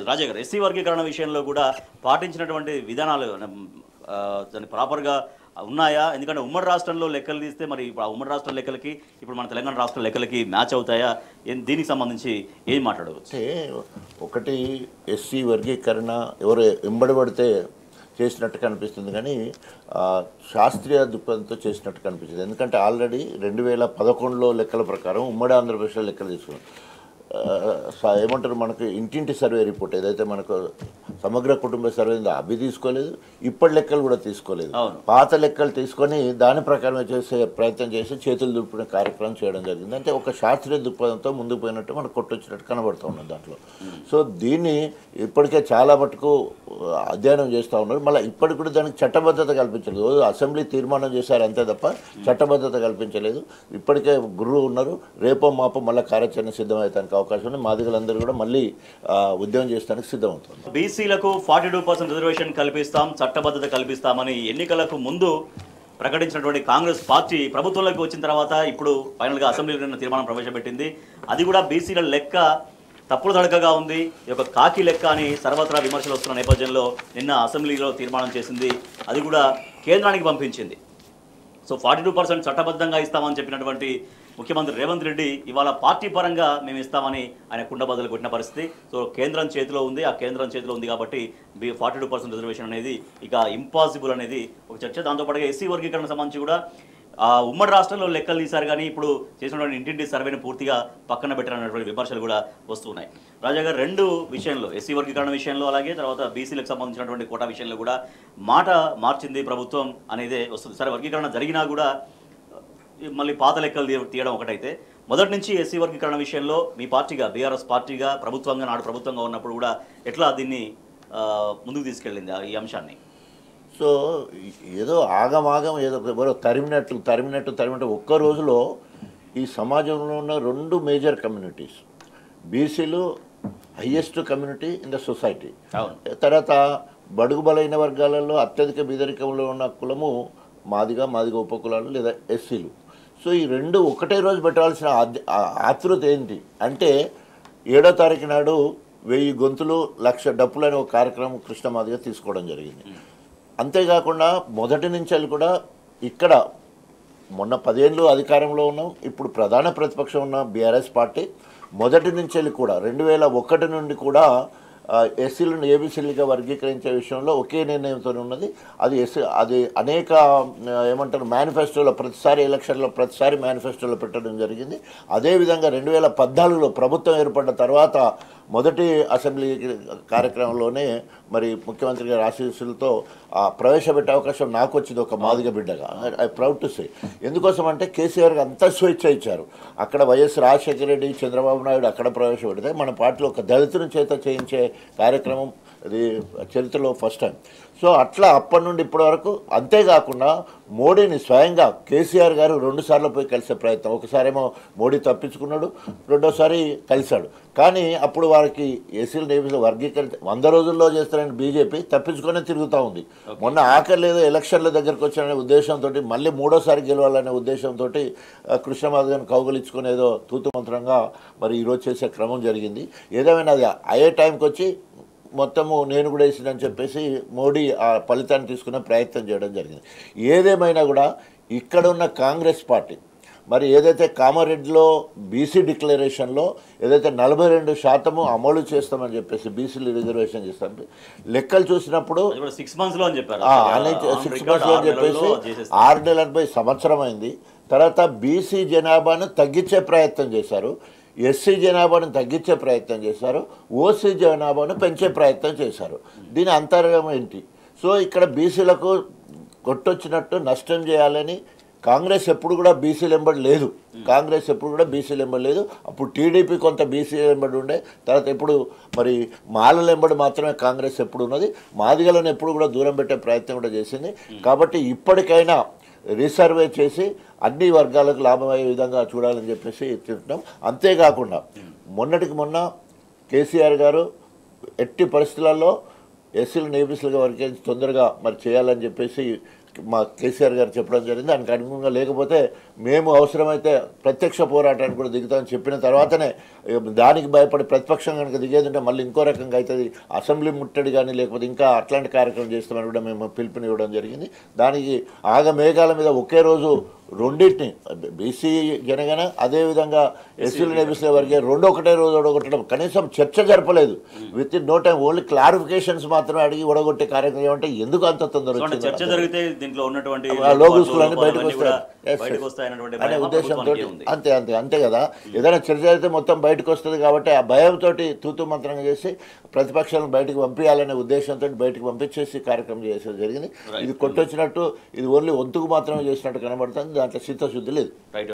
రాజా గారు ఎస్సీ వర్గీకరణ విషయంలో కూడా పాటించినటువంటి విధానాలు దాన్ని ప్రాపర్గా ఉన్నాయా? ఎందుకంటే ఉమ్మడి రాష్ట్రంలో లెక్కలు తీస్తే మరి ఇప్పుడు ఆ ఉమ్మడి రాష్ట్రం లెక్కలకి ఇప్పుడు మన తెలంగాణ రాష్ట్రం లెక్కలకి మ్యాచ్ అవుతాయా? దీనికి సంబంధించి ఏం మాట్లాడవచ్చు? అంటే ఒకటి ఎస్సీ వర్గీకరణ ఎవరు ఎంబడి పడితే చేసినట్టు కనిపిస్తుంది, కానీ శాస్త్రీయ దృక్పథంతో చేసినట్టు కనిపిస్తుంది. ఎందుకంటే ఆల్రెడీ 2011లో లెక్కల ప్రకారం ఉమ్మడి ఆంధ్రప్రదేశ్లో లెక్కలు తీసుకున్నాం. ఏమంటారు, మనకు ఇంటింటి సర్వే రిపోర్ట్ ఏదైతే మనకు సమగ్ర కుటుంబ సర్వే ఉందో అవి తీసుకోలేదు, ఇప్పటి లెక్కలు కూడా తీసుకోలేదు. పాత లెక్కలు తీసుకొని దాని ప్రకారమే చేసే ప్రయత్నం చేసి చేతులు దులుపుకునే కార్యక్రమం చేయడం జరిగింది. అంటే ఒక శాస్త్రీయ దృక్పథంతో ముందుకు పోయినట్టు మనకు కొట్టొచ్చినట్టు కనబడుతూ ఉన్నది దాంట్లో. సో దీన్ని ఇప్పటికే చాలా మటుకు అధ్యయనం చేస్తూ ఉన్నారు. మళ్ళీ ఇప్పటికి కూడా దానికి చట్టబద్ధత కల్పించలేదు. అసెంబ్లీ తీర్మానం చేశారు అంతే తప్ప చట్టబద్ధత కల్పించలేదు. ఇప్పటికే గురువు ఉన్నారు, రేపో మాపో మళ్ళీ కార్యాచరణ సిద్ధమవుతానికి అవకాశం ఉంది. మాదిగలందరూ కూడా మళ్ళీ ఉద్యమం చేస్తానికి సిద్ధమవుతుంది. బీసీలకు 42% రిజర్వేషన్ కల్పిస్తాం, చట్టబద్ధత కల్పిస్తామని ఎన్నికలకు ముందు ప్రకటించినటువంటి కాంగ్రెస్ పార్టీ ప్రభుత్వంలోకి వచ్చిన తర్వాత ఇప్పుడు ఫైనల్గా అసెంబ్లీలో తీర్మానం ప్రవేశపెట్టింది. అది కూడా బీసీల లెక్క తప్పుడు తడకగా ఉంది, ఈ యొక్క కాకి లెక్క అని సర్వత్రా విమర్శలు వస్తున్న నేపథ్యంలో నిన్న అసెంబ్లీలో తీర్మానం చేసింది. అది కూడా కేంద్రానికి పంపించింది. సో 42% చట్టబద్ధంగా ఇస్తామని చెప్పినటువంటి ముఖ్యమంత్రి రేవంత్ రెడ్డి ఇవాళ పార్టీ పరంగా మేము ఇస్తామని ఆయన కుండబద్దలు కొట్టిన పరిస్థితి. సో కేంద్రం చేతిలో ఉంది, ఆ కేంద్రం చేతిలో ఉంది కాబట్టి 42% రిజర్వేషన్ అనేది ఇక ఇంపాసిబుల్ అనేది ఒక చర్చ. దాంతోపాటుగా ఎస్సీ వర్గీకరణ సంబంధించి కూడా ఉమ్మడి రాష్ట్రంలో లెక్కలు తీశారు, కానీ ఇప్పుడు చేసినటువంటి ఇంటింటి సర్వేని పూర్తిగా పక్కన పెట్టినటువంటి విమర్శలు కూడా వస్తున్నాయి. రాజా గారు, రెండు విషయంలో ఎస్సీ వర్గీకరణ విషయంలో అలాగే తర్వాత బీసీలకు సంబంధించినటువంటి కోటా విషయంలో కూడా మాట మార్చింది ప్రభుత్వం అనేది వస్తుంది. సరే, వర్గీకరణ జరిగినా కూడా మళ్ళీ పాత లెక్కలు తీయడం ఒకటైతే, మొదటి నుంచి ఎస్సీ వర్గీకరణ విషయంలో మీ పార్టీగా బీఆర్ఎస్ పార్టీగా ప్రభుత్వంగా నాడు ప్రభుత్వంగా ఉన్నప్పుడు కూడా ఎట్లా దీన్ని ముందుకు తీసుకెళ్ళింది ఈ అంశాన్ని? సో ఏదో ఆగమాగం ఏదో ఎవరో తరిమినట్టు ఒక్క రోజులో ఈ సమాజంలో ఉన్న రెండు మేజర్ కమ్యూనిటీస్, బీసీలు highest community in the society, తర్వాత బడుగు బలైన వర్గాలలో అత్యధిక బీదరికంలో ఉన్న కులము మాదిగ ఉపకులాలు లేదా ఎస్సీలు. సో ఈ రెండు ఒకటే రోజు పెట్టాల్సిన ఆతృత ఏంటి అంటే 7వ తారీఖు నాడు 1000 గొంతులు 1,00,000 డప్పులు అనే ఒక కార్యక్రమం కృష్ణమాదిగా తీసుకోవడం జరిగింది. అంతేకాకుండా మొదటి నుంచి కూడా ఇక్కడ మొన్న 10 ఏళ్ళు అధికారంలో ఉన్నాం, ఇప్పుడు ప్రధాన ప్రతిపక్షం ఉన్న బీఆర్ఎస్ పార్టీ మొదటి నుంచి కూడా 2001 నుండి కూడా ఎస్సీలను ఏబీసీలుగా వర్గీకరించే విషయంలో ఒకే నిర్ణయంతో ఉన్నది. అది అనేక ఏమంటారు మేనిఫెస్టోలో ప్రతిసారి ఎలక్షన్లో ప్రతిసారి మేనిఫెస్టోలో పెట్టడం జరిగింది. అదేవిధంగా 2014లో ప్రభుత్వం ఏర్పడిన తర్వాత మొదటి అసెంబ్లీ కార్యక్రమంలోనే మరి ముఖ్యమంత్రి గారి ఆశీస్సులతో ప్రవేశపెట్టే అవకాశం నాకు వచ్చింది ఒక మాదిగ బిడ్డగా. I proud to say. ఎందుకోసం అంటే కేసీఆర్కి అంత స్వేచ్ఛ ఇచ్చారు. అక్కడ వైఎస్ రాజశేఖర రెడ్డి, చంద్రబాబు నాయుడు అక్కడ ప్రవేశపెడితే మన పార్టీలో ఒక దళితుని చేత చేయించే కార్యక్రమం అది చరిత్రలో ఫస్ట్ టైం. సో అట్లా అప్పటి నుండి ఇప్పటి వరకు. అంతేకాకుండా మోడీని స్వయంగా కేసీఆర్ గారు 2 సార్లు పోయి కలిసే ప్రయత్నం, ఒకసారేమో మోడీ తప్పించుకున్నాడు, రెండోసారి కలిశాడు. కానీ అప్పుడు వారికి ఎస్సీలు నేబీసీలు వర్గీకరణ 100 రోజుల్లో చేస్తారని బీజేపీ తప్పించుకొనే తిరుగుతూ ఉంది. మొన్న ఆఖరి ఏదో ఎలక్షన్ల దగ్గరకు వచ్చారనే ఉద్దేశంతో మళ్ళీ 3వసారి గెలవాలనే ఉద్దేశంతో కృష్ణమాదిగను కౌగులించుకుని ఏదో తూతు మంత్రంగా మరి ఈరోజు చేసే క్రమం జరిగింది. ఏదేమైనా అది అయ్యే టైంకి వచ్చి మొత్తము నేను కూడా వేసిందని చెప్పేసి మోడీ ఆ ఫలితాన్ని తీసుకునే ప్రయత్నం చేయడం జరిగింది. ఏదేమైనా కూడా ఇక్కడ ఉన్న కాంగ్రెస్ పార్టీ మరి ఏదైతే కామారెడ్డిలో బీసీ డిక్లరేషన్లో ఏదైతే 42% అమలు చేస్తామని చెప్పేసి బీసీలు రిజర్వేషన్ చేస్తామని లెక్కలు చూసినప్పుడు 6 monthsలో అని చెప్పారు. 6 monthsలో అని చెప్పేసి 6 నెలలపై సంవత్సరం అయింది. తర్వాత బీసీ జనాభాను తగ్గించే ప్రయత్నం చేశారు, ఎస్సీ జనాభాను తగ్గించే ప్రయత్నం చేశారు, ఓసీ జనాభాను పెంచే ప్రయత్నం చేశారు. దీని అంతర్గం ఏంటి? సో ఇక్కడ బీసీలకు కొట్టొచ్చినట్టు నష్టం చేయాలని కాంగ్రెస్ ఎప్పుడు కూడా బీసీలు ఎంబడి లేదు. అప్పుడు టీడీపీ కొంత బీసీలు ఎంబడి ఉండే, తర్వాత ఎప్పుడు మరి మాలల ఎంబడి మాత్రమే కాంగ్రెస్ ఎప్పుడు ఉన్నది. మాదిగలను ఎప్పుడు కూడా దూరం పెట్టే ప్రయత్నం కూడా చేసింది. కాబట్టి ఇప్పటికైనా రీసర్వే చేసి అన్ని వర్గాలకు లాభమయ్యే విధంగా చూడాలని చెప్పేసి చెప్తున్నాం. అంతేకాకుండా మొన్నటికి మొన్న కేసీఆర్ గారు ఎట్టి పరిస్థితులలో ఎస్సీలను ఏబీసీలుగా వర్గీకరించి తొందరగా మరి చేయాలని చెప్పేసి మా కేసీఆర్ గారు చెప్పడం జరిగింది. దానికి అనుగుణంగా లేకపోతే మేము అవసరమైతే ప్రత్యక్ష పోరాటానికి కూడా దిగుతామని చెప్పిన తర్వాతనే దానికి భయపడి ప్రతిపక్షం కనుక దిగేది ఉంటే మళ్ళీ ఇంకో రకంగా అవుతుంది, అసెంబ్లీ ముట్టడి కానీ లేకపోతే ఇంకా అట్లాంటి కార్యక్రమం చేస్తామని కూడా మేము పిలుపునివ్వడం జరిగింది. దానికి ఆగమేఘాల మీద ఒకే రోజు రెండింటిని బీసీ జనగణ అదేవిధంగా ఎస్సీలు ఎబిసీల వరకే రెండు ఒకటే రోజు ఒడగొట్టడం, కనీసం చర్చ జరపలేదు. Within no time only clarifications మాత్రమే అడిగి ఒడగొట్టే కార్యక్రమం ఏమంటే ఎందుకు అంత తొందర వచ్చింది? చర్చ జరిగితే దీంట్లో ఉన్నటువంటి లోగుసులన్నీ బయటకు బయటకు వస్తాయి అనే ఉద్దేశంతో అంతే అంతే అంతే కదా. ఏదైనా చర్చ అయితే మొత్తం బయటకు వస్తుంది కాబట్టి ఆ భయంతో తూతు మంత్రంగా చేసి ప్రతిపక్షాలను బయటకు పంపించాలనే ఉద్దేశంతో బయటకు పంపించేసి కార్యక్రమం చేసేది జరిగింది. ఇది కొట్టొచ్చినట్టు, ఇది ఓన్లీ వంతుకు మాత్రమే చేసినట్టు కనబడుతుంది. దాంట్లో చిత్తశుద్ధి లేదు.